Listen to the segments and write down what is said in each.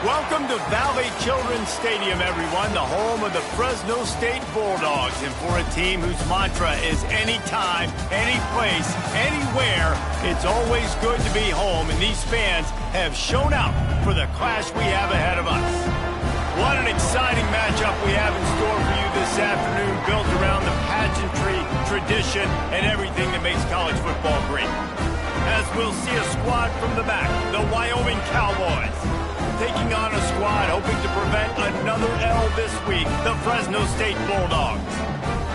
Welcome to Valley Children's Stadium, everyone, the home of the Fresno State Bulldogs. And for a team whose mantra is anytime, any place, anywhere, it's always good to be home. And these fans have shown out for the clash we have ahead of us. What an exciting matchup we have in store for you this afternoon, built around the pageantry, tradition, and everything that makes college football great. As we'll see a squad from the back, the Wyoming Cowboys, taking on a squad hoping to prevent another L this week, the Fresno State Bulldogs.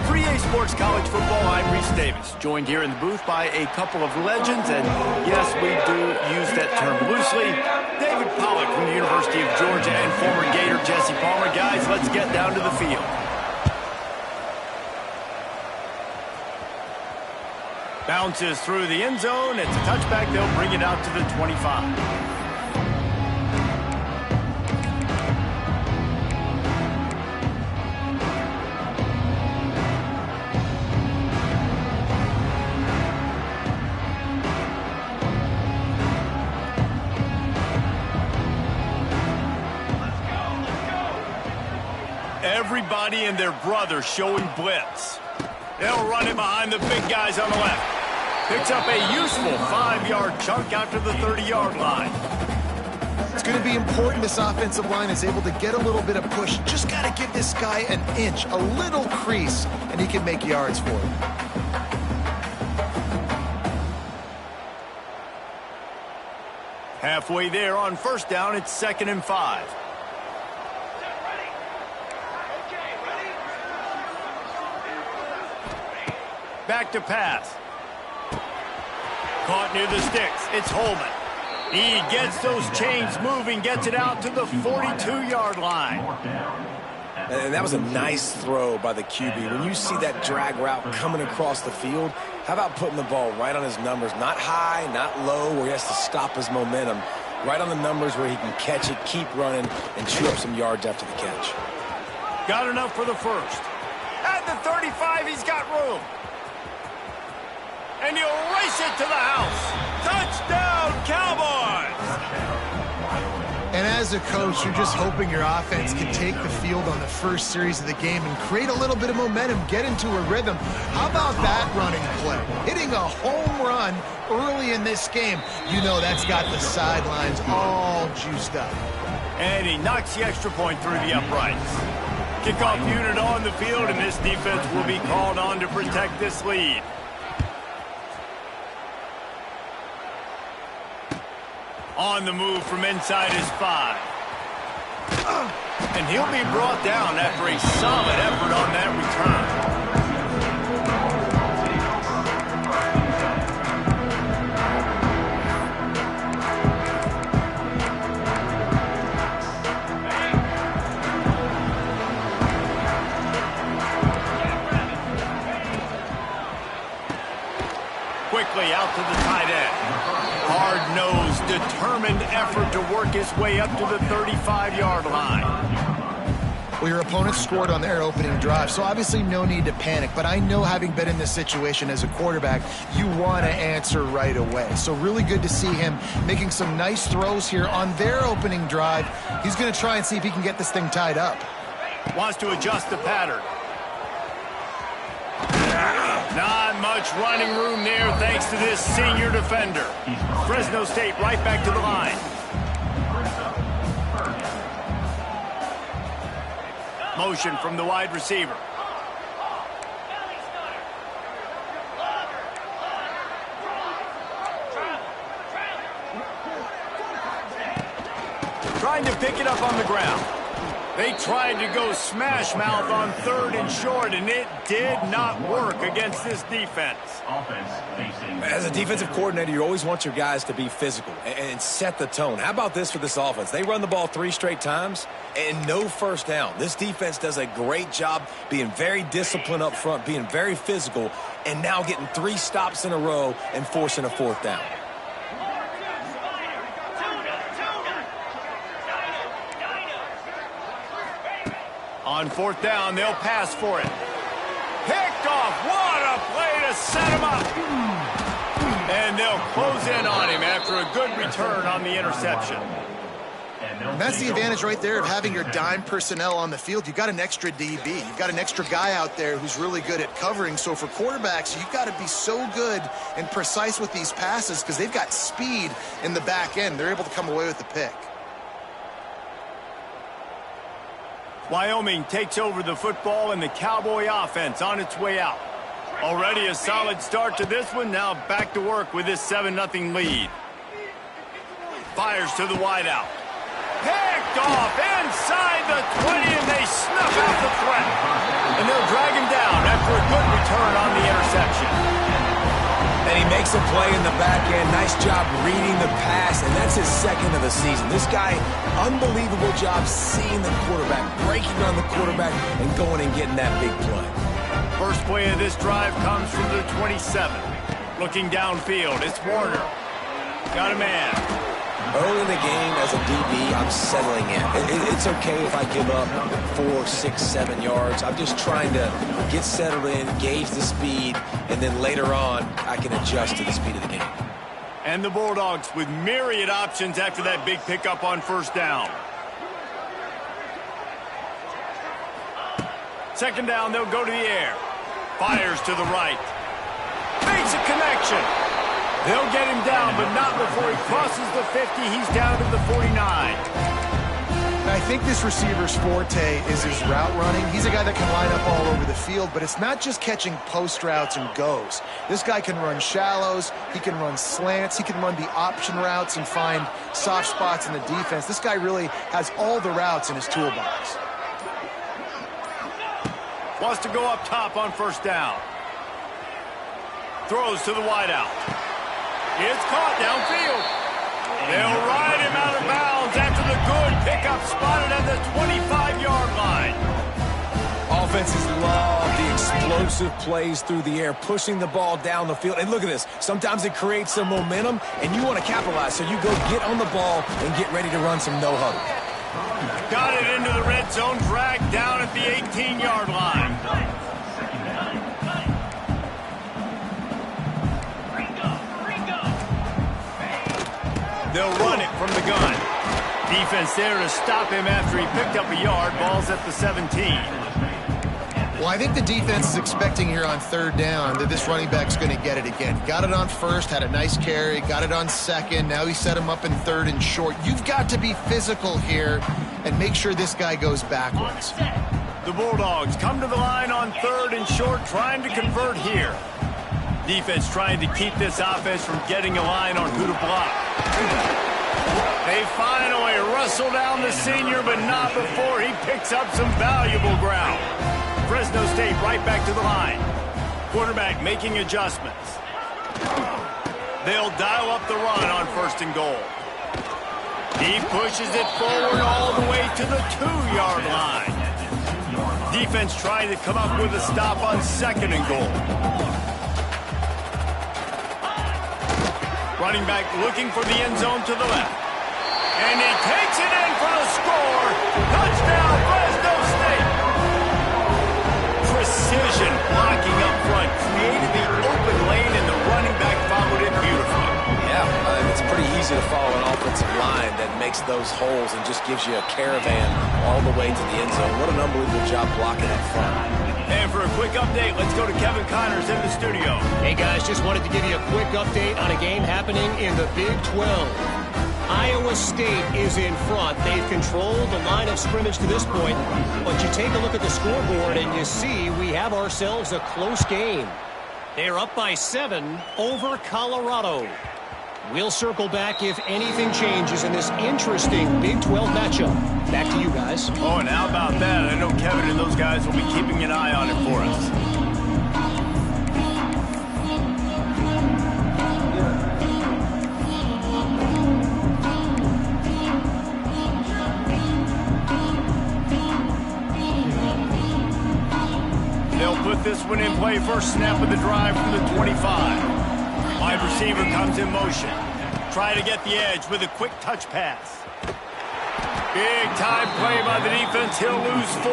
For EA Sports College Football, I'm Reese Davis, joined here in the booth by a couple of legends, and yes, we do use that term loosely. David Pollack from the University of Georgia and former Gator Jesse Palmer. Guys, let's get down to the field. Bounces through the end zone. It's a touchback. They'll bring it out to the 25. Everybody and their brother showing blitz. They'll run it behind the big guys on the left. Picks up a useful 5-yard chunk out to the 30-yard line. It's going to be important this offensive line is able to get a little bit of push. Just got to give this guy an inch, a little crease, and he can make yards for it. Halfway there on first down, it's 2nd and 5. Back to pass. Caught near the sticks. It's Holman. He gets those chains moving, gets it out to the 42-yard line. And that was a nice throw by the QB. When you see that drag route coming across the field, how about putting the ball right on his numbers? Not high, not low, where he has to stop his momentum. Right on the numbers where he can catch it, keep running, and chew up some yards after the catch. Got enough for the first. At the 35, he's got room. And he'll race it to the house. Touchdown, Cowboys! And as a coach, you're just hoping your offense can take the field on the first series of the game and create a little bit of momentum, get into a rhythm. How about that running play? Hitting a home run early in this game. You know that's got the sidelines all juiced up. And he knocks the extra point through the uprights. Kickoff unit on the field, and this defense will be called on to protect this lead. On the move from inside his 5. And he'll be brought down after a solid effort on that return. Quickly out to the tight end. Hard-nosed, determined effort to work his way up to the 35-yard line. Well, your opponent scored on their opening drive, so obviously no need to panic. But I know, having been in this situation as a quarterback, you want to answer right away. So really good to see him making some nice throws here on their opening drive. He's going to try and see if he can get this thing tied up. Wants to adjust the pattern. Not much running room there thanks to this senior defender. Fresno State right back to the line. Motion from the wide receiver. Trying to pick it up on the ground. They tried to go smash mouth on 3rd and short, and it did not work against this defense. As a defensive coordinator, you always want your guys to be physical and set the tone. How about this for this offense? They run the ball 3 straight times and no first down. This defense does a great job being very disciplined up front, being very physical, and now getting 3 stops in a row and forcing a 4th down. On 4th down, they'll pass for it. Picked off. What a play to set him up. And they'll close in on him after a good return on the interception. And that's the advantage right there of having your dime personnel on the field. You've got an extra DB. You've got an extra guy out there who's really good at covering. So for quarterbacks, you've got to be so good and precise with these passes because they've got speed in the back end. They're able to come away with the pick. Wyoming takes over the football and the Cowboy offense on its way out. Already a solid start to this one. Now back to work with this 7-0 lead. Fires to the wideout. Picked off inside the 20, and they snuff out the threat. And they'll drag him down after a good return on the interception. And he makes a play in the back end. Nice job reading the pass, and that's his second of the season. This guy, unbelievable job seeing the quarterback, breaking on the quarterback, and going and getting that big play. First play of this drive comes from the 27. Looking downfield, it's Warner. Got a man. Early in the game, as a DB, I'm settling in. It's okay if I give up 4, 6, 7 yards. I'm just trying to get settled in, gauge the speed, and then later on, I can adjust to the speed of the game. And the Bulldogs with myriad options after that big pickup on first down. Second down, they'll go to the air. Fires to the right. Makes a connection. They'll get him down, but not before he crosses the 50. He's down to the 49. I think this receiver's forte is his route running. He's a guy that can line up all over the field, but it's not just catching post routes and goes. This guy can run shallows. He can run slants. He can run the option routes and find soft spots in the defense. This guy really has all the routes in his toolbox. Wants to go up top on first down. Throws to the wideout. It's caught downfield. They'll ride him out of bounds after the good pickup spotted at the 25-yard line. Offenses love the explosive plays through the air, pushing the ball down the field. And look at this. Sometimes it creates some momentum, and you want to capitalize. So you go get on the ball and get ready to run some no-huddle. Got it into the red zone, dragged down at the 18-yard line. They'll run it from the gun. Defense there to stop him after he picked up a yard. Ball's at the 17. Well, I think the defense is expecting here on third down that this running back's going to get it again. Got it on first, had a nice carry, got it on second. Now he set him up in third and short. You've got to be physical here and make sure this guy goes backwards. The Bulldogs come to the line on third and short, trying to convert here. Defense trying to keep this offense from getting a line on who to block. They finally wrestle down the senior, but not before he picks up some valuable ground. Fresno State right back to the line. Quarterback making adjustments. They'll dial up the run on first and goal. He pushes it forward all the way to the 2-yard line. Defense trying to come up with a stop on second and goal. Running back looking for the end zone to the left. And he takes it in for the score. Touchdown, Fresno State. Precision blocking up front. Created the open lane, and the running back followed it beautifully. Yeah, it's pretty easy to follow an offensive line that makes those holes and just gives you a caravan all the way to the end zone. What an unbelievable job blocking up front. And for a quick update, let's go to Kevin Connors in the studio. Hey, guys, just wanted to give you a quick update on a game happening in the Big 12. Iowa State is in front. They've controlled the line of scrimmage to this point. But you take a look at the scoreboard, and you see we have ourselves a close game. They're up by 7 over Colorado. We'll circle back if anything changes in this interesting Big 12 matchup. Back to you guys. Oh, and how about that? I know Kevin and those guys will be keeping an eye on it for us. They'll put this one in play. First snap of the drive from the 25. Wide receiver comes in motion. Try to get the edge with a quick touch pass. Big time play by the defense. He'll lose 4.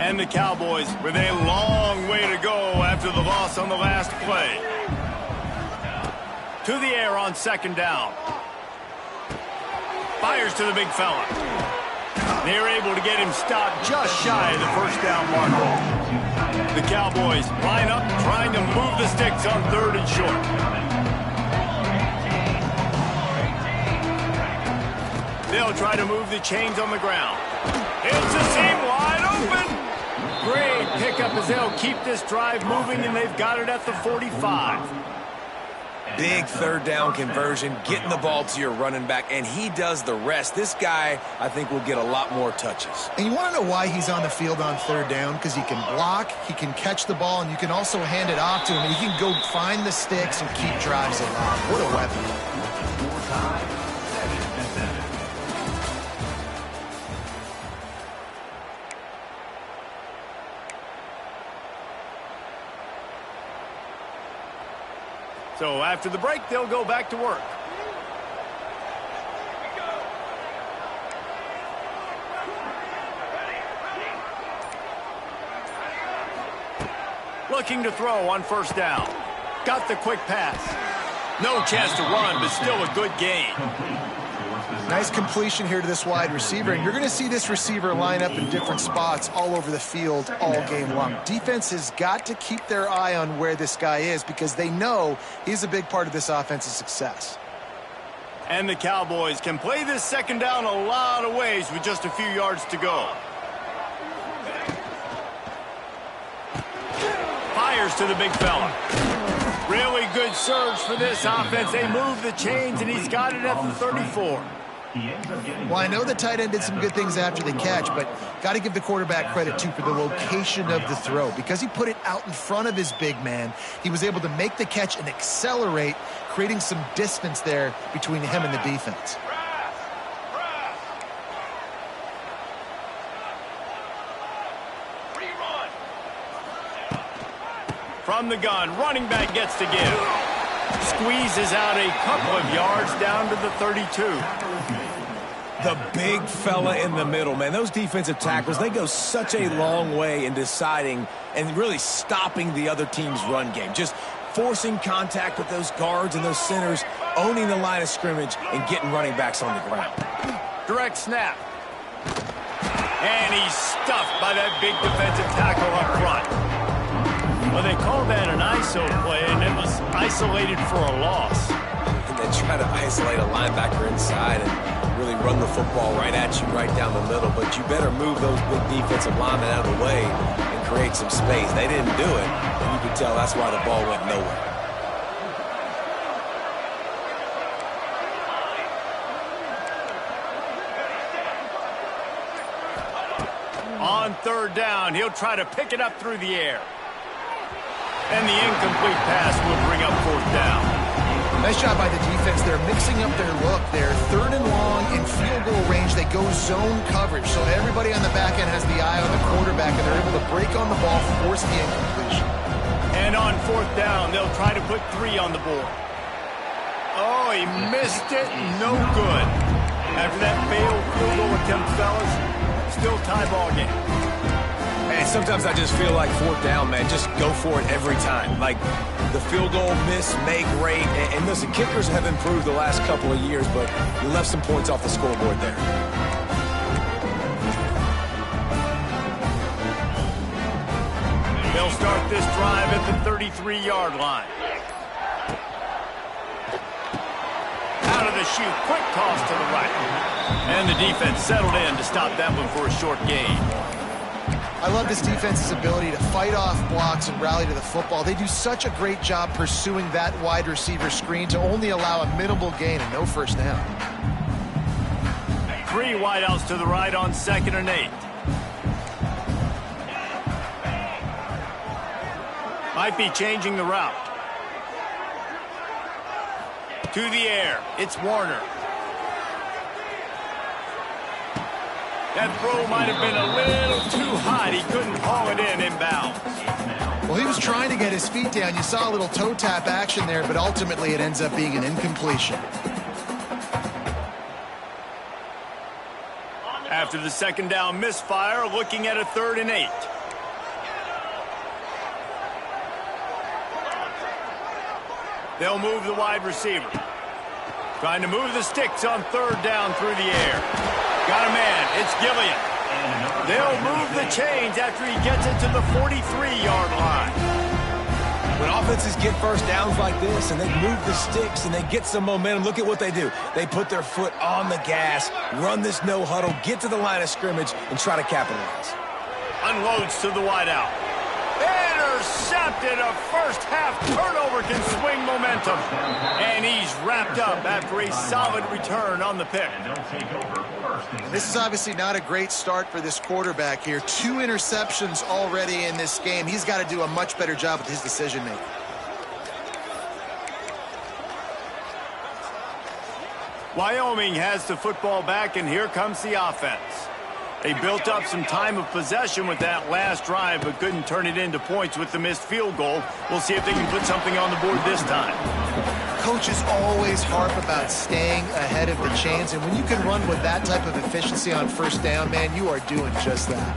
And the Cowboys with a long way to go after the loss on the last play. To the air on second down. Fires to the big fella. They're able to get him stopped just shy of the first down marker. The Cowboys line up trying to move the sticks on 3rd and short. They'll try to move the chains on the ground. It's a seam wide open. Great pickup as they'll keep this drive moving, and they've got it at the 45. Big 3rd down conversion, getting the ball to your running back, and he does the rest. This guy, I think, will get a lot more touches. And you want to know why he's on the field on 3rd down? Because he can block, he can catch the ball, and you can also hand it off to him, and he can go find the sticks and keep drives alive. What a weapon. So after the break, they'll go back to work. Looking to throw on 1st down. Got the quick pass. No chance to run, but still a good gain. Nice completion here to this wide receiver, and you're going to see this receiver line up in different spots all over the field all game long. Defense has got to keep their eye on where this guy is because they know he's a big part of this offense's success. And the Cowboys can play this 2nd down a lot of ways with just a few yards to go. Fires to the big fella. Really good surge for this offense. They move the chains, and he's got it at the 34. Well, I know the tight end did some good things after the catch, but got to give the quarterback credit, too, for the location of the throw. Because he put it out in front of his big man, he was able to make the catch and accelerate, creating some distance there between him and the defense. From the gun, running back gets to give. Squeezes out a couple of yards down to the 32. The big fella in the middle, man. Those defensive tackles, they go such a long way in deciding and really stopping the other team's run game. Just forcing contact with those guards and those centers, owning the line of scrimmage, and getting running backs on the ground. Direct snap. And he's stuffed by that big defensive tackle up front. Well, they called that an ISO play, and it was isolated for a loss. And they try to isolate a linebacker inside and really run the football right at you, right down the middle. But you better move those big defensive linemen out of the way and create some space. They didn't do it, and you could tell that's why the ball went nowhere. On 3rd down, he'll try to pick it up through the air. And the incomplete pass will bring up 4th down. Nice job by the defense. They're mixing up their look. They're 3rd and long in field goal range. They go zone coverage. So everybody on the back end has the eye on the quarterback, and they're able to break on the ball, force the incompletion. And on 4th down, they'll try to put 3 on the board. Oh, he missed it. No good. After that failed field goal attempt, fellas, still tie ball game. Man, sometimes I just feel like 4th down, man. Just go for it every time. Like the field goal miss, make great. And listen, kickers have improved the last couple of years, but you left some points off the scoreboard there. They'll start this drive at the 33-yard line. Out of the chute, quick toss to the right. And the defense settled in to stop that one for a short gain. I love this defense's ability to fight off blocks and rally to the football. They do such a great job pursuing that wide receiver screen to only allow a minimal gain and no 1st down. 3 wideouts to the right on 2nd and 8. Might be changing the route. To the air, it's Warner. That throw might have been a little too hot. He couldn't haul it in inbounds. Well, he was trying to get his feet down. You saw a little toe tap action there, but ultimately it ends up being an incompletion. After the second down misfire, looking at a 3rd and 8. They'll move the wide receiver. Trying to move the sticks on 3rd down through the air. Got a man. It's Gillian. They'll move the chains after he gets it to the 43-yard line. When offenses get first downs like this and they move the sticks and they get some momentum, look at what they do. They put their foot on the gas, run this no huddle, get to the line of scrimmage, and try to capitalize. Unloads to the wideout. Intercepted. A first-half turnover can swing momentum. And he's wrapped up after a solid return on the pick. This is obviously not a great start for this quarterback here. 2 interceptions already in this game. He's got to do a much better job with his decision-making. Wyoming has the football back, and here comes the offense. They built up some time of possession with that last drive, but couldn't turn it into points with the missed field goal. We'll see if they can put something on the board this time. Coaches always harp about staying ahead of the chains, and when you can run with that type of efficiency on first down, man, you are doing just that.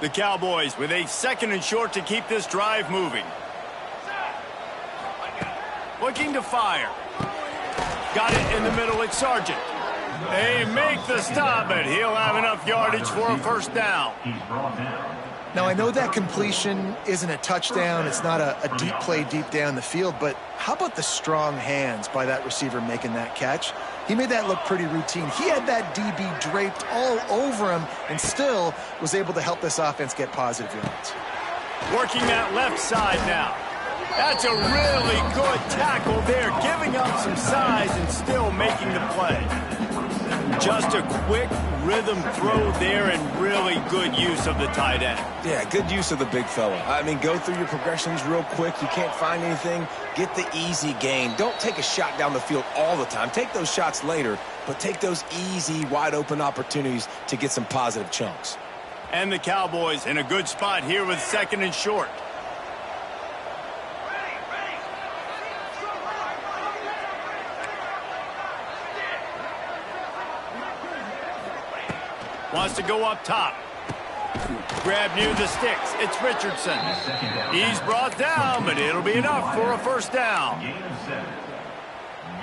The Cowboys with a 2nd and short to keep this drive moving. Looking to fire. Got it in the middle. It's Sargent. They make the stop, but he'll have enough yardage for a first down. Now, I know that completion isn't a touchdown. It's not a deep play deep down the field, but how about the strong hands by that receiver making that catch? He made that look pretty routine. He had that DB draped all over him and still was able to help this offense get positive yards. Working that left side now. That's a really good tackle there, giving up some size and still making the play. Just a quick rhythm throw there and really good use of the tight end. Yeah, good use of the big fella. I mean, go through your progressions real quick. You can't find anything. Get the easy gain. Don't take a shot down the field all the time. Take those shots later, but take those easy, wide-open opportunities to get some positive chunks. And the Cowboys in a good spot here with 2nd and short. Wants to go up top. Grab near the sticks. It's Richardson. He's brought down, but it'll be enough for a first down.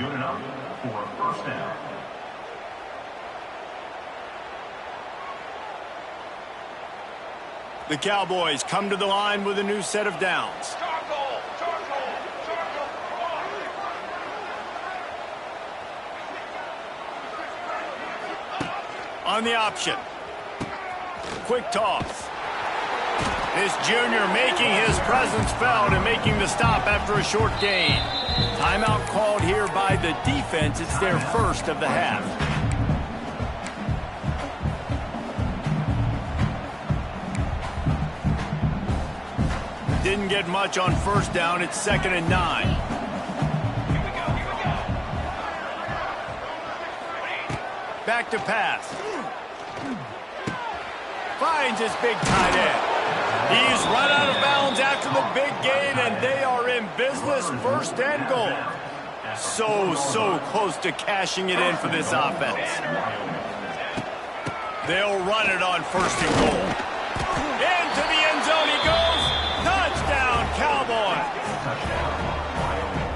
Good enough for a first down. The Cowboys come to the line with a new set of downs. On the option. Quick toss. This junior making his presence felt and making the stop after a short gain. Timeout called here by the defense. It's their first of the half. Didn't get much on first down. It's 2nd and 9. Back to pass. Finds his big tight end. He's run out of bounds after the big gain, and they are in business, 1st and goal. So close to cashing it in for this offense. They'll run it on 1st and goal. Into the end zone he goes. Touchdown, Cowboys.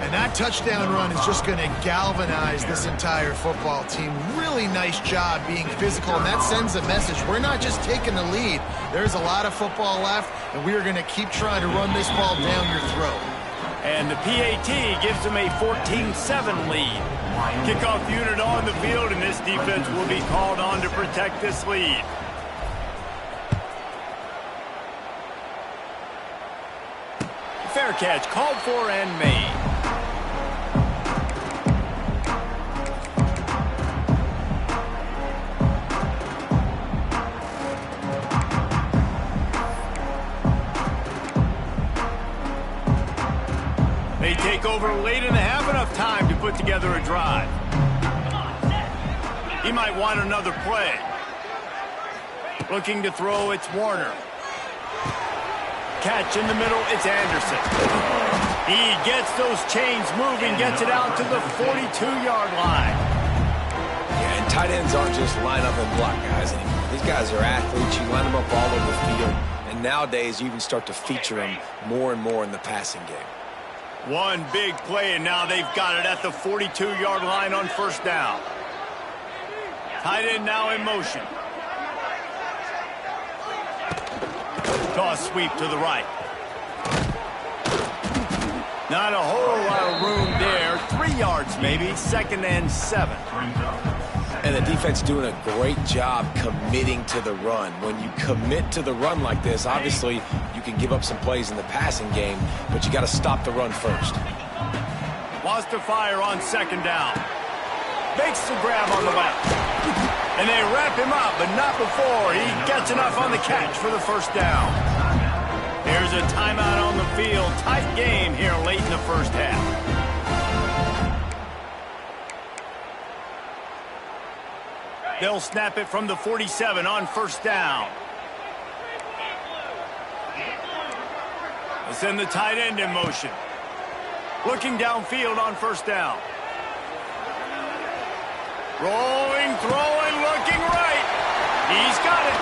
And that touchdown run is just going to galvanize this entire football team. Really nice job being physical, and that sends a message. We're not just taking the lead. There's a lot of football left, and we are going to keep trying to run this ball down your throat. And the PAT gives them a 14-7 lead. Kickoff unit on the field, and this defense will be called on to protect this lead. Fair catch called for and made. They take over late in the half, enough time to put together a drive. He might want another play. Looking to throw, it's Warner. Catch in the middle, it's Anderson. He gets those chains moving, gets it out to the 42-yard line. Yeah, and tight ends aren't just line up and block guys anymore. These guys are athletes. You line them up all over the field. And nowadays, you even start to feature them more and more in the passing game. One big play, and now they've got it at the 42-yard line on first down. Tight end now in motion. Toss sweep to the right. Not a whole lot of room there. 3 yards maybe, 2nd and 7. And the defense doing a great job committing to the run. When you commit to the run like this, obviously you can give up some plays in the passing game, but you got to stop the run first. Wants to fire on 2nd down. Makes the grab on the left. And they wrap him up, but not before he gets enough on the catch for the first down. Here's a timeout on the field. Tight game here late in the first half. They'll snap it from the 47 on first down. They'll send the tight end in motion. Looking downfield on first down. Rolling, throwing, looking right. He's got it.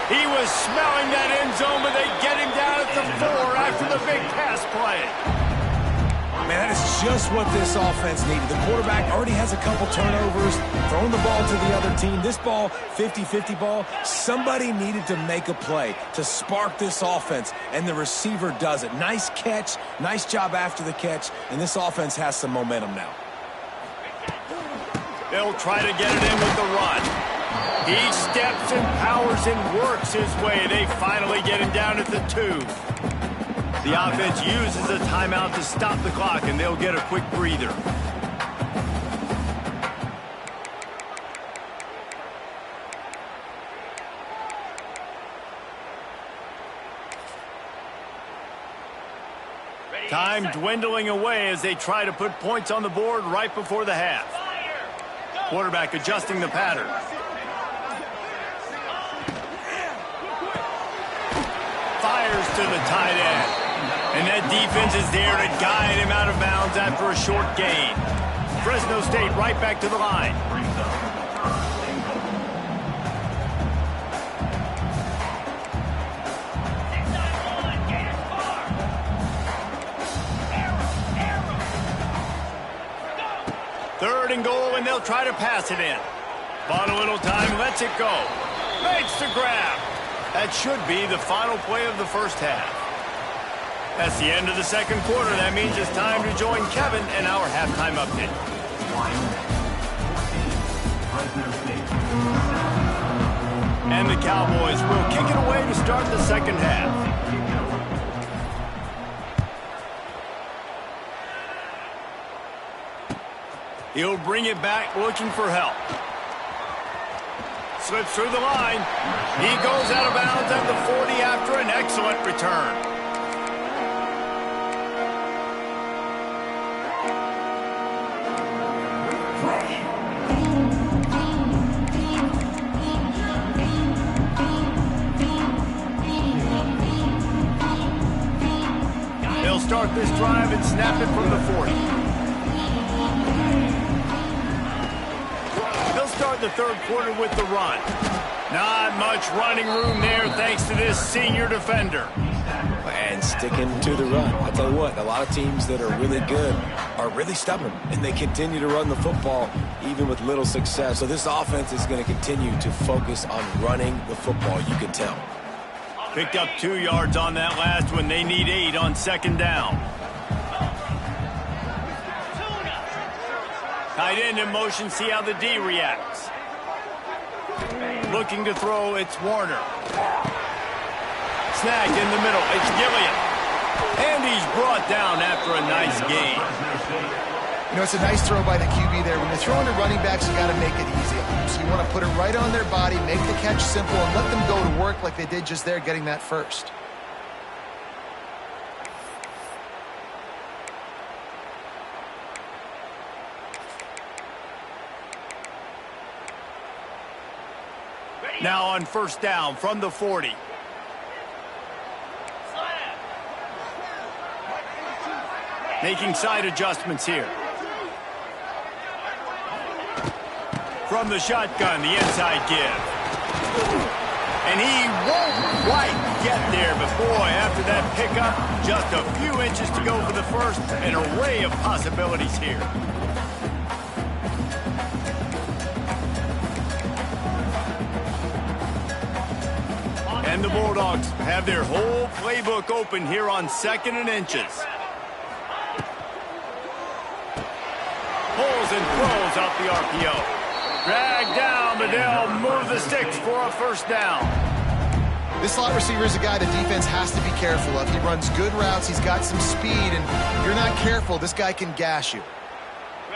He was smelling that end zone, but they get him down at the 4 after the big pass play. Man, that is just what this offense needed. The quarterback already has a couple turnovers, throwing the ball to the other team. This ball, 50-50 ball, somebody needed to make a play to spark this offense, and the receiver does it. Nice catch, nice job after the catch, and this offense has some momentum now. They'll try to get it in with the run. He steps and powers and works his way. They finally get him down at the 2. The offense uses a timeout to stop the clock, and they'll get a quick breather. Time dwindling away as they try to put points on the board right before the half. Quarterback adjusting the pattern. Fires to the tight end. And that defense is there to guide him out of bounds after a short gain. Fresno State right back to the line. Third and goal, and they'll try to pass it in. Bought a little time, lets it go. Makes the grab. That should be the final play of the first half. That's the end of the second quarter. That means it's time to join Kevin in our halftime update. And the Cowboys will kick it away to start the second half. He'll bring it back looking for help. Slips through the line. He goes out of bounds at the 40 after an excellent return. They'll start this drive and snap it from the 40. Start the third quarter with the run. Not much running room there thanks to this senior defender. And sticking to the run. I'll tell you what, a lot of teams that are really good are really stubborn, and they continue to run the football even with little success. So this offense is going to continue to focus on running the football, you can tell. Picked up 2 yards on that last one. They need 8 on second down. Tight end in motion, see how the D reacts. Looking to throw, it's Warner. Snagged in the middle, it's Gilliam. And he's brought down after a nice gain. You know, it's a nice throw by the QB there. When you're throwing to running backs, you got to make it easy. So you want to put it right on their body, make the catch simple, and let them go to work like they did just there, getting that first. Now on first down from the 40. Making side adjustments here. From the shotgun, the inside give. And he won't quite get there, but boy, after that pickup, just a few inches to go for the first. An array of possibilities here. And the Bulldogs have their whole playbook open here on 2nd and inches. Pulls and throws out the RPO. Drag down, but they'll move the sticks for a first down. This slot receiver is a guy the defense has to be careful of. He runs good routes, he's got some speed, and if you're not careful, this guy can gash you.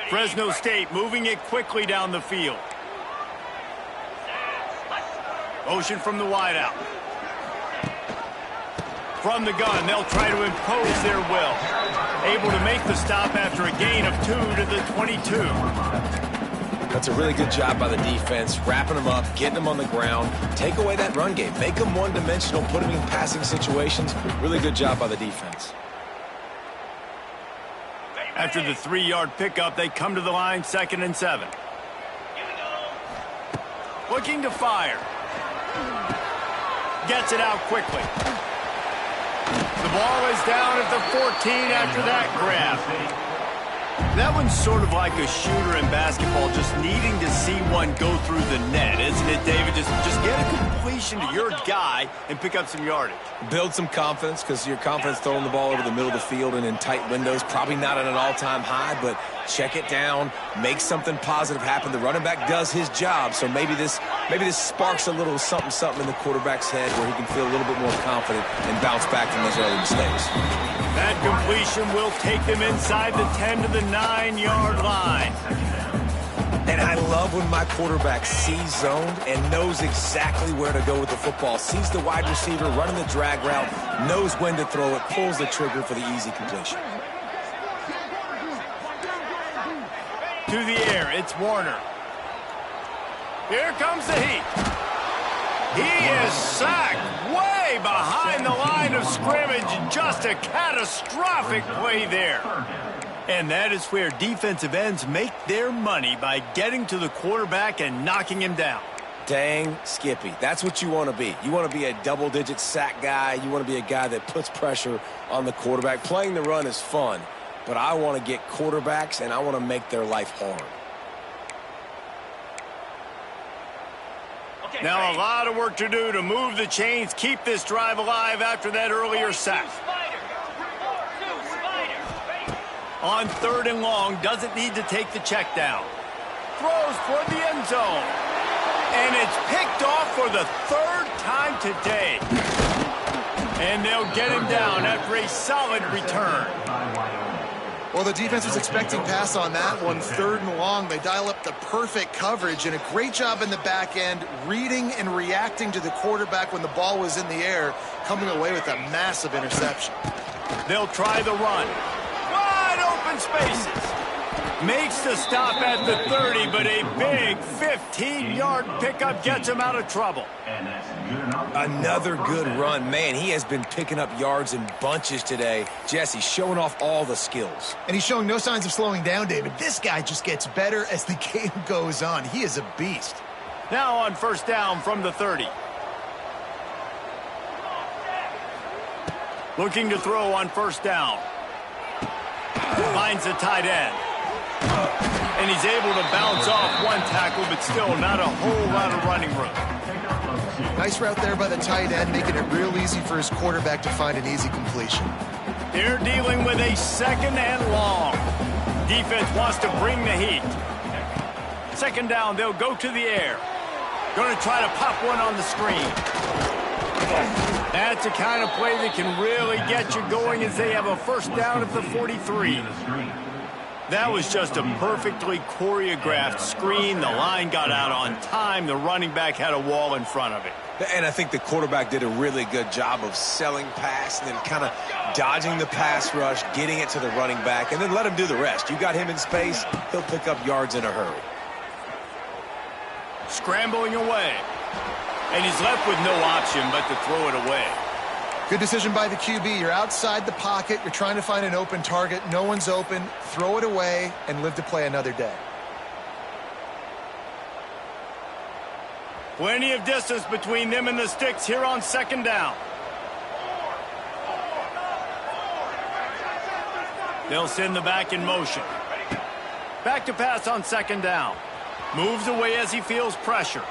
Fresno State moving it quickly down the field. Motion from the wideout. From the gun, they'll try to impose their will. Able to make the stop after a gain of 2 to the 22. That's a really good job by the defense, wrapping them up, getting them on the ground. Take away that run game. Make them one-dimensional, put them in passing situations. Really good job by the defense. After the 3-yard pickup, they come to the line, 2nd and 7. Looking to fire. Gets it out quickly. The ball is down at the 14 after that grab. That one's sort of like a shooter in basketball, just needing to see one go through the net, isn't it, David? Just get a completion to your guy and pick up some yardage. Build some confidence, because your confidence throwing the ball over the middle of the field and in tight windows, probably not at an all-time high, but check it down, make something positive happen. The running back does his job, so maybe this sparks a little something in the quarterback's head where he can feel a little bit more confident and bounce back from those early mistakes. That completion will take them inside the 10 to the 9-yard line. And I love when my quarterback sees zoned and knows exactly where to go with the football. Sees the wide receiver running the drag route, knows when to throw it, pulls the trigger for the easy completion. To the air, it's Warner. Here comes the heat. He is sacked way behind the line of scrimmage. Just a catastrophic play there. And that is where defensive ends make their money, by getting to the quarterback and knocking him down. Dang, Skippy. That's what you want to be. You want to be a double-digit sack guy. You want to be a guy that puts pressure on the quarterback. Playing the run is fun, but I want to get quarterbacks, and I want to make their life hard. Now a lot of work to do to move the chains, keep this drive alive after that earlier sack. On 3rd and long, doesn't need to take the check down. Throws toward the end zone. And it's picked off for the 3rd time today. And they'll get him down after a solid return. Well, the defense was expecting pass on that one. 3rd and long, they dial up the perfect coverage, and a great job in the back end, reading and reacting to the quarterback when the ball was in the air, coming away with a massive interception. They'll try the run. Wide open spaces. Makes the stop at the 30, but a big 15-yard pickup gets him out of trouble. Another good run. Man, he has been picking up yards in bunches today. Jesse showing off all the skills. And he's showing no signs of slowing down, David. This guy just gets better as the game goes on. He is a beast. Now on first down from the 30. Looking to throw on first down. Finds the tight end. And he's able to bounce off one tackle, but still not a whole lot of running room. Nice route there by the tight end, making it real easy for his quarterback to find an easy completion. They're dealing with a 2nd and long. Defense wants to bring the heat. 2nd down, they'll go to the air. Going to try to pop one on the screen. That's the kind of play that can really get you going, as they have a first down at the 43. That was just a perfectly choreographed screen. The line got out on time. The running back had a wall in front of it. And I think the quarterback did a really good job of selling pass and then kind of dodging the pass rush, getting it to the running back, and then let him do the rest. You got him in space, he'll pick up yards in a hurry. Scrambling away. And he's left with no option but to throw it away. Good decision by the QB. You're outside the pocket. You're trying to find an open target. No one's open. Throw it away and live to play another day. Plenty of distance between them and the sticks here on second down. They'll send the back in motion. Back to pass on second down. Moves away as he feels pressure.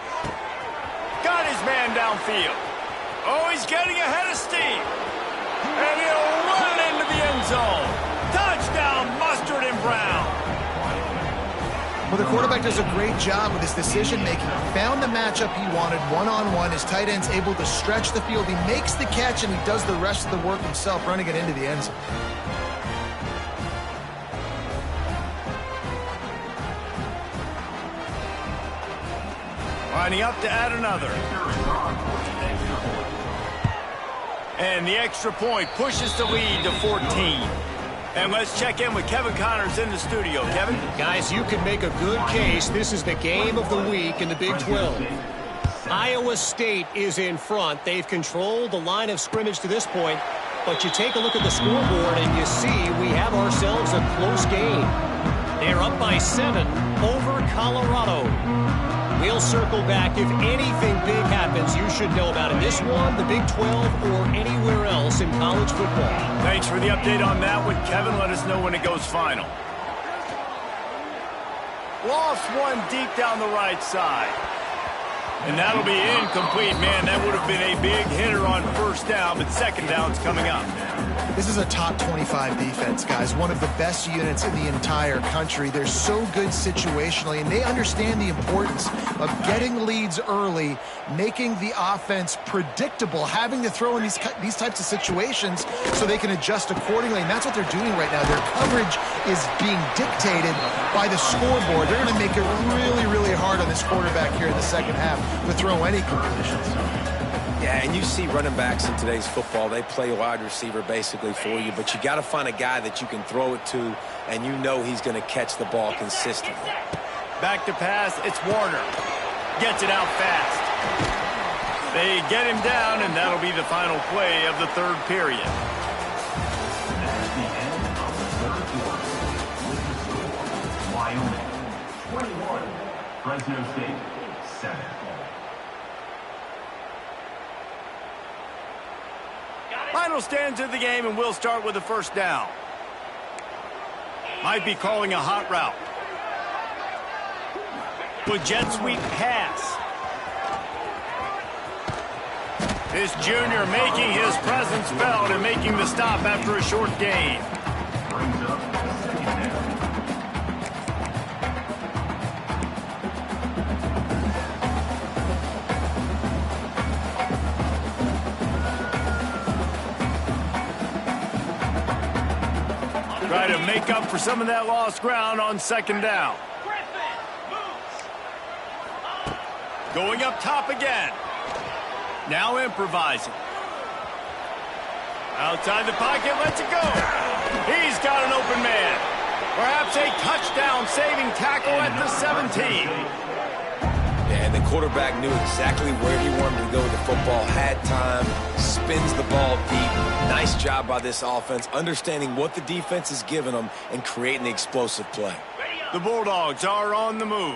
Got his man downfield. Oh, he's getting ahead of steam. And he'll run into the end zone. Touchdown, Mustard and Brown. Well, the quarterback does a great job with his decision-making. Found the matchup he wanted one-on-one. His tight end's able to stretch the field. He makes the catch, and he does the rest of the work himself, running it into the end zone. Lining up to add another. And the extra point pushes the lead to 14. And let's check in with Kevin Connors in the studio. Kevin? Guys, you can make a good case. This is the game of the week in the Big 12. Iowa State is in front. They've controlled the line of scrimmage to this point. But you take a look at the scoreboard and you see we have ourselves a close game. They're up by 7 over Colorado. We'll circle back. If anything big happens, you should know about it. This one, the Big 12, or anywhere else in college football. Thanks for the update on that one, Kevin. Let us know when it goes final. Lost one deep down the right side. And that'll be incomplete. Man, that would have been a big hitter on first down, but second down's coming up. This is a top 25 defense, guys. One of the best units in the entire country. They're so good situationally, and they understand the importance of getting leads early, making the offense predictable, having to throw in these types of situations so they can adjust accordingly, and that's what they're doing right now. Their coverage is being dictated by the scoreboard. They're going to make it really, really hard on this quarterback here in the second half to throw any completions. Yeah, and you see running backs in today's football, they play wide receiver basically for you, but you got to find a guy that you can throw it to, and you know he's going to catch the ball consistently. Back to pass, it's Warner. Gets it out fast. They get him down, and that'll be the final play of the third period. That's the end of the third quarter. With the score, Wyoming 21, Fresno State 7. Final stands of the game, and we'll start with the first down. Might be calling a hot route. With jet sweep pass. This junior making his presence felt and making the stop after a short gain. Brings up second down. Try to make up for some of that lost ground on second down. Going up top again. Now improvising. Outside the pocket, lets it go. He's got an open man. Perhaps a touchdown-saving tackle at the 17. And the quarterback knew exactly where he wanted to go with the football, had time, spins the ball deep. Nice job by this offense, understanding what the defense is giving them and creating the explosive play. The Bulldogs are on the move.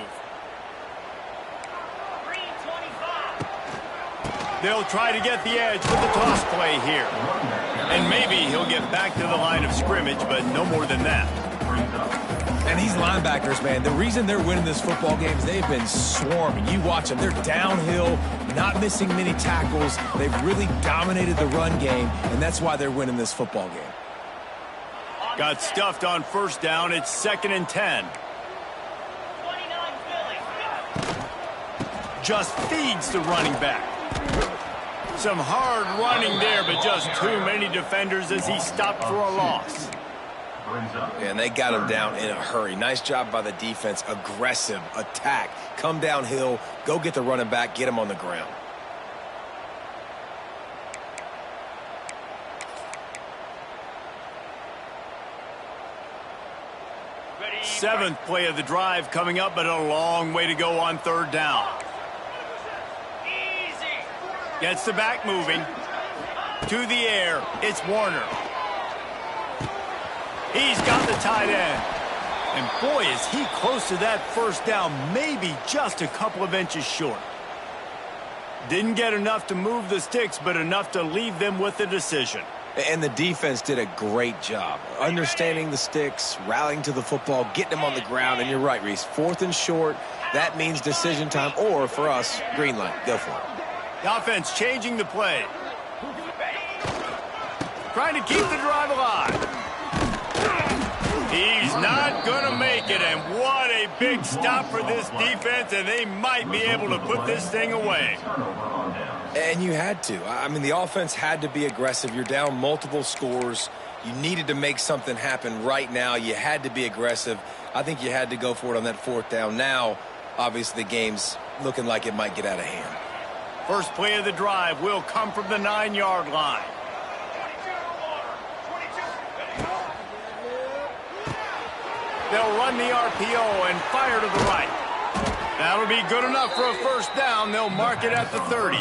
They'll try to get the edge with the toss play here. And maybe he'll get back to the line of scrimmage, but no more than that. And these linebackers, man, the reason they're winning this football game is they've been swarming. You watch them. They're downhill, not missing many tackles. They've really dominated the run game, and that's why they're winning this football game. Got stuffed on first down. It's 2nd and 10. Just feeds the running back. Some hard running there, but just too many defenders as he stopped for a loss. And they got him down in a hurry. Nice job by the defense. Aggressive attack. Come downhill, go get the running back, get him on the ground. Seventh play of the drive coming up, but a long way to go on third down. Gets the back moving. To the air, it's Warner. He's got the tight end. And boy, is he close to that first down, maybe just a couple of inches short. Didn't get enough to move the sticks, but enough to leave them with a decision. And the defense did a great job understanding the sticks, rallying to the football, getting them on the ground. And you're right, Reese, 4th and short, that means decision time, or for us, green light. Go for it. The offense changing the play. Trying to keep the drive alive. He's not going to make it, and what a big stop for this defense, and they might be able to put this thing away. And you had to. I mean, the offense had to be aggressive. You're down multiple scores. You needed to make something happen right now. You had to be aggressive. I think you had to go for it on that 4th down. Now, obviously, the game's looking like it might get out of hand. First play of the drive will come from the 9-yard line. They'll run the RPO and fire to the right. That'll be good enough for a first down. They'll mark it at the 30.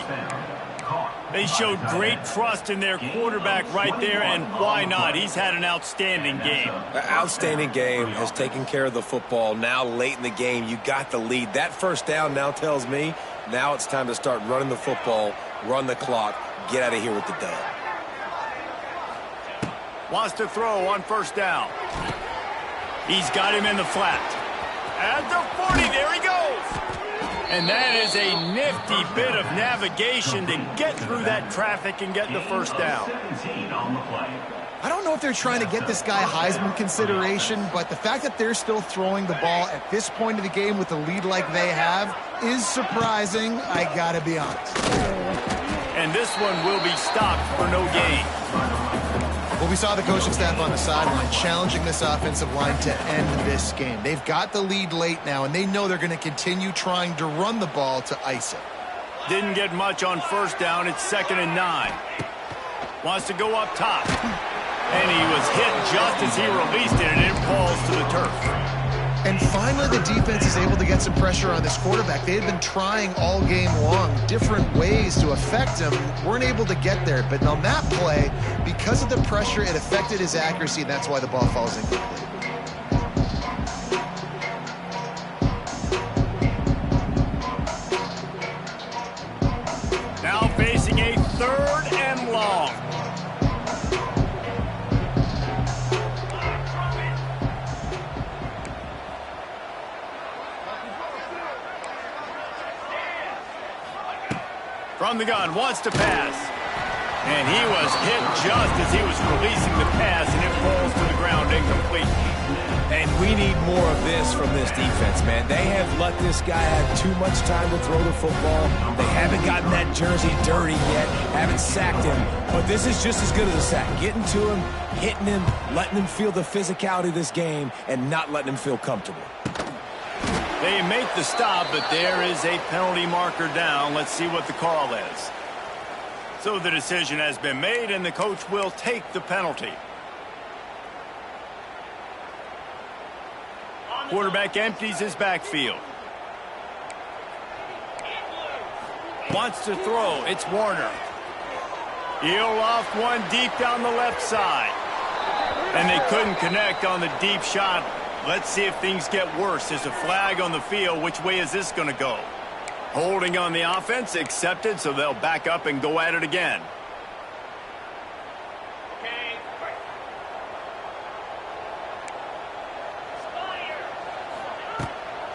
They showed great trust in their quarterback right there, and why not? He's had an outstanding game. Outstanding game, has taken care of the football. Now late in the game, you got the lead. That first down now tells me now it's time to start running the football, run the clock, get out of here with the dub. Wants to throw on first down. He's got him in the flat. At the 40, there he goes. And that is a nifty bit of navigation to get through that traffic and get the first down. I don't know if they're trying to get this guy Heisman consideration, but the fact that they're still throwing the ball at this point of the game with a lead like they have is surprising, I gotta be honest. And this one will be stopped for no gain. Well, we saw the coaching staff on the sideline challenging this offensive line to end this game. They've got the lead late now, and they know they're going to continue trying to run the ball to ice it. Didn't get much on first down. It's 2nd and 9. Wants to go up top. And he was hit just as he released it, and it falls to the turf. And finally, the defense is able to get some pressure on this quarterback. They had been trying all game long different ways to affect him. Weren't able to get there. But on that play, because of the pressure, it affected his accuracy, and that's why the ball falls incomplete. Now facing a 3rd and long. From the gun, wants to pass. And he was hit just as he was releasing the pass, and it falls to the ground incomplete. And we need more of this from this defense, man. They have let this guy have too much time to throw the football. They haven't gotten that jersey dirty yet, haven't sacked him. But this is just as good as a sack. Getting to him, hitting him, letting him feel the physicality of this game, and not letting him feel comfortable. They make the stop, but there is a penalty marker down. Let's see what the call is. So the decision has been made, and the coach will take the penalty. Quarterback empties his backfield. Wants to throw. It's Warner. He'll loft one deep down the left side. And they couldn't connect on the deep shot. Let's see if things get worse. There's a flag on the field. Which way is this going to go? Holding on the offense, accepted, so they'll back up and go at it again.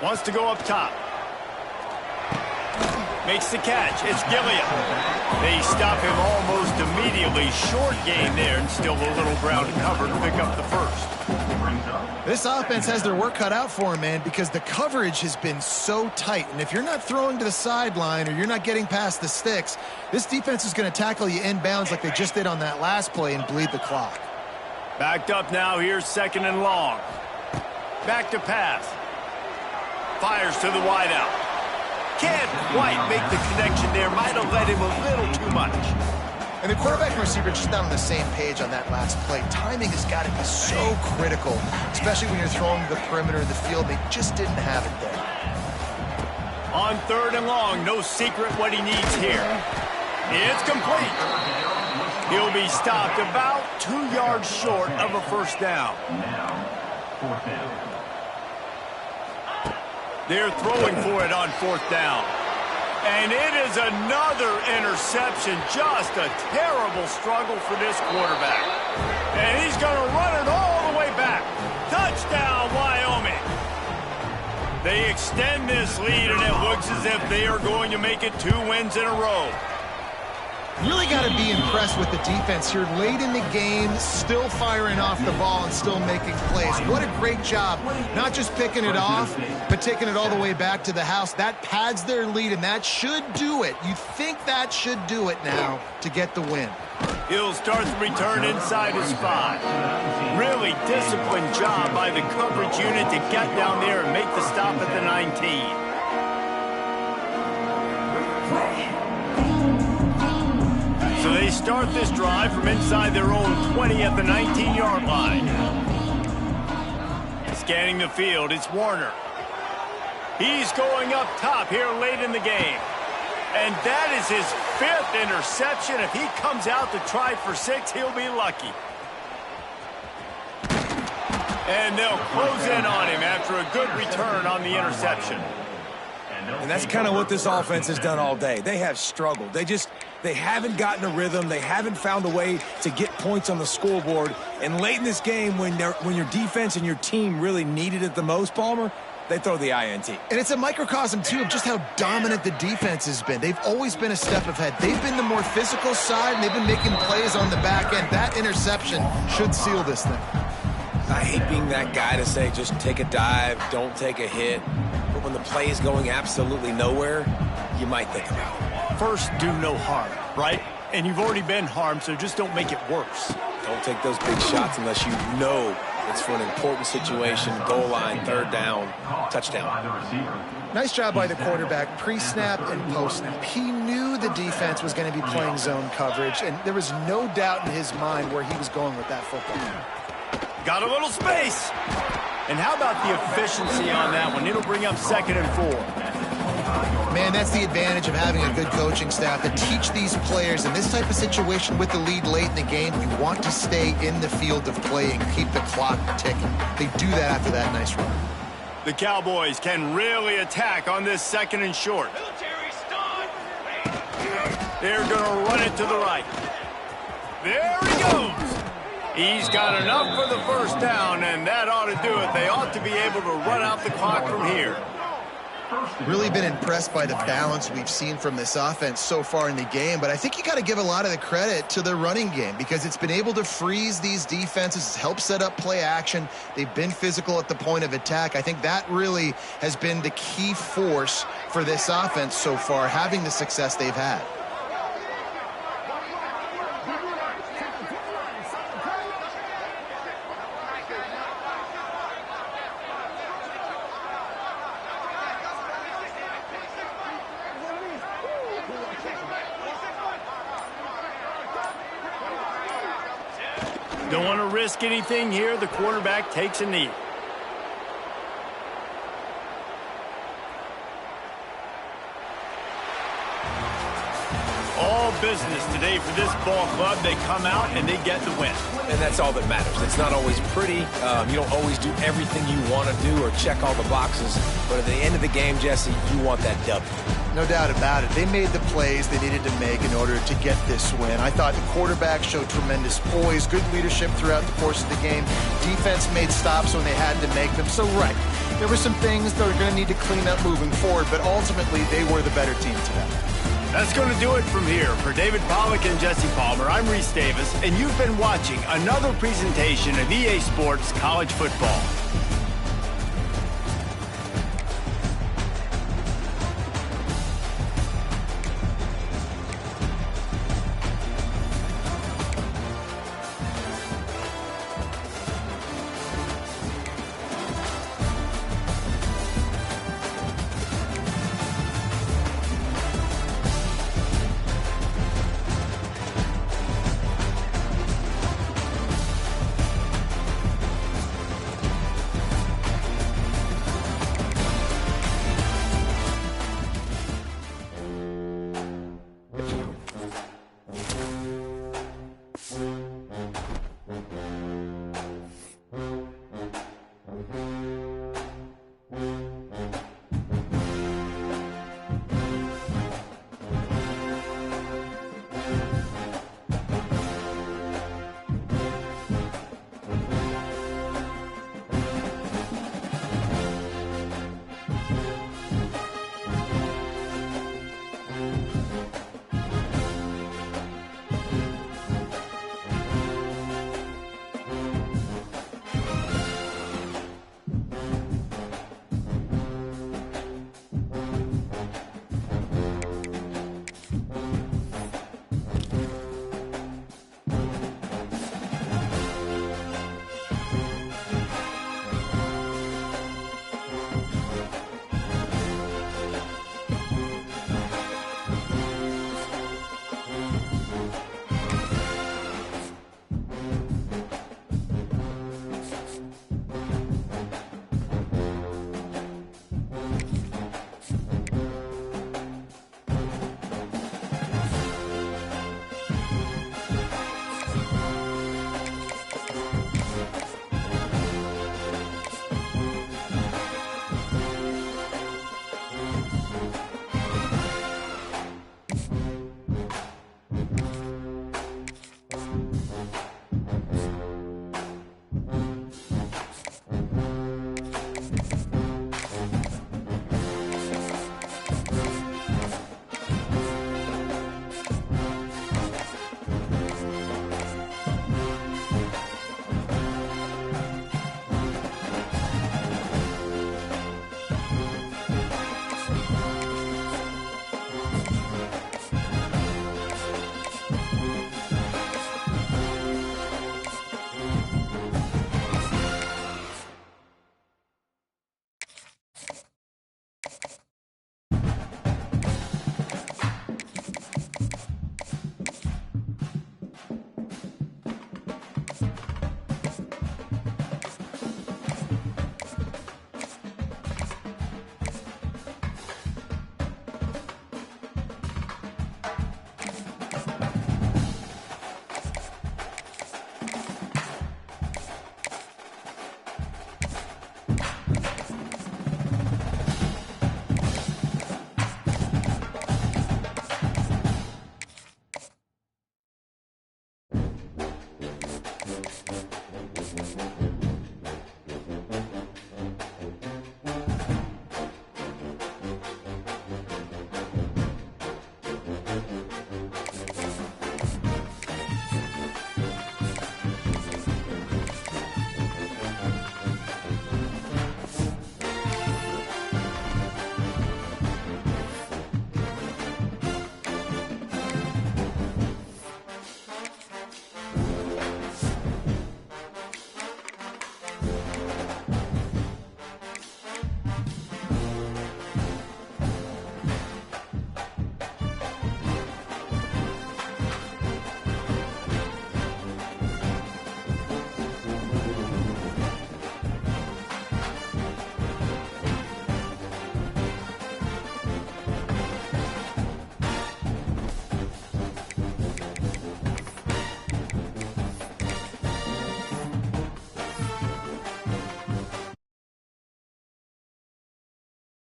Wants to go up top. Makes the catch. It's Gilliam. They stop him almost immediately. Short gain there, and still a little ground to cover to pick up the first. This offense has their work cut out for them, man, because the coverage has been so tight. And if you're not throwing to the sideline or you're not getting past the sticks, this defense is going to tackle you inbounds like they just did on that last play and bleed the clock. Backed up now. Here's 2nd and long. Back to pass. Fires to the wideout. Can't quite make the connection there. Might have let him a little too much. And the quarterback and receiver just not on the same page on that last play. Timing has got to be so critical, especially when you're throwing to the perimeter of the field. They just didn't have it there. On 3rd and long, no secret what he needs here. It's complete. He'll be stopped about 2 yards short of a first down. Now, fourth down. They're throwing for it on fourth down. And it is another interception. Just a terrible struggle for this quarterback. And he's going to run it all the way back. Touchdown, Wyoming. They extend this lead, and it looks as if they are going to make it 2 wins in a row. Really got to be impressed with the defense here. Late in the game, still firing off the ball and still making plays. What a great job. Not just picking it off, but taking it all the way back to the house. That pads their lead, and that should do it. You think that should do it now to get the win. He'll start the return inside his 5. Really disciplined job by the coverage unit to get down there and make the stop at the 19. So they start this drive from inside their own 20 at the 19-yard line. Scanning the field, it's Warner. He's going up top here late in the game. And that is his 5th interception. If he comes out to try for 6, he'll be lucky. And they'll close in on him after a good return on the interception. And that's kind of what this offense has done all day. They have struggled. They haven't gotten a rhythm. They haven't found a way to get points on the scoreboard. And late in this game, when your defense and your team really needed it the most, Palmer, they throw the INT. And it's a microcosm, too, of just how dominant the defense has been. They've always been a step ahead. They've been the more physical side, and they've been making plays on the back end. That interception should seal this thing. I hate being that guy to say just take a dive, don't take a hit. But when the play is going absolutely nowhere, you might think about it. First, do no harm, right? And you've already been harmed, so just don't make it worse. Don't take those big shots unless you know it's for an important situation, goal line, third down, touchdown. Nice job by the quarterback, pre-snap and post-snap. He knew the defense was going to be playing zone coverage, and there was no doubt in his mind where he was going with that football. Got a little space. And how about the efficiency on that one? It'll bring up 2nd and 4. Man, that's the advantage of having a good coaching staff to teach these players in this type of situation with the lead late in the game. You want to stay in the field of play and keep the clock ticking. They do that after that nice run. The Cowboys can really attack on this 2nd and short. They're going to run it to the right. There he goes. He's got enough for the first down, and that ought to do it. They ought to be able to run out the clock from here. Really been impressed by the balance we've seen from this offense so far in the game, but I think you got to give a lot of the credit to the running game because it's been able to freeze these defenses, help set up play action. They've been physical at the point of attack. I think that really has been the key force for this offense so far, having the success they've had. Don't want to risk anything here. The quarterback takes a knee. All business today for this ball club. They come out and they get the win. And that's all that matters. It's not always pretty. You don't always do everything you want to do or check all the boxes. But at the end of the game, Jesse, you want that W. No doubt about it. They made the plays they needed to make in order to get this win. I thought the quarterback showed tremendous poise, good leadership throughout the course of the game. Defense made stops when they had to make them. So, right, there were some things they were going to need to clean up moving forward, but ultimately they were the better team today. That's going to do it from here. For David Pollack and Jesse Palmer, I'm Reese Davis, and you've been watching another presentation of EA Sports College Football.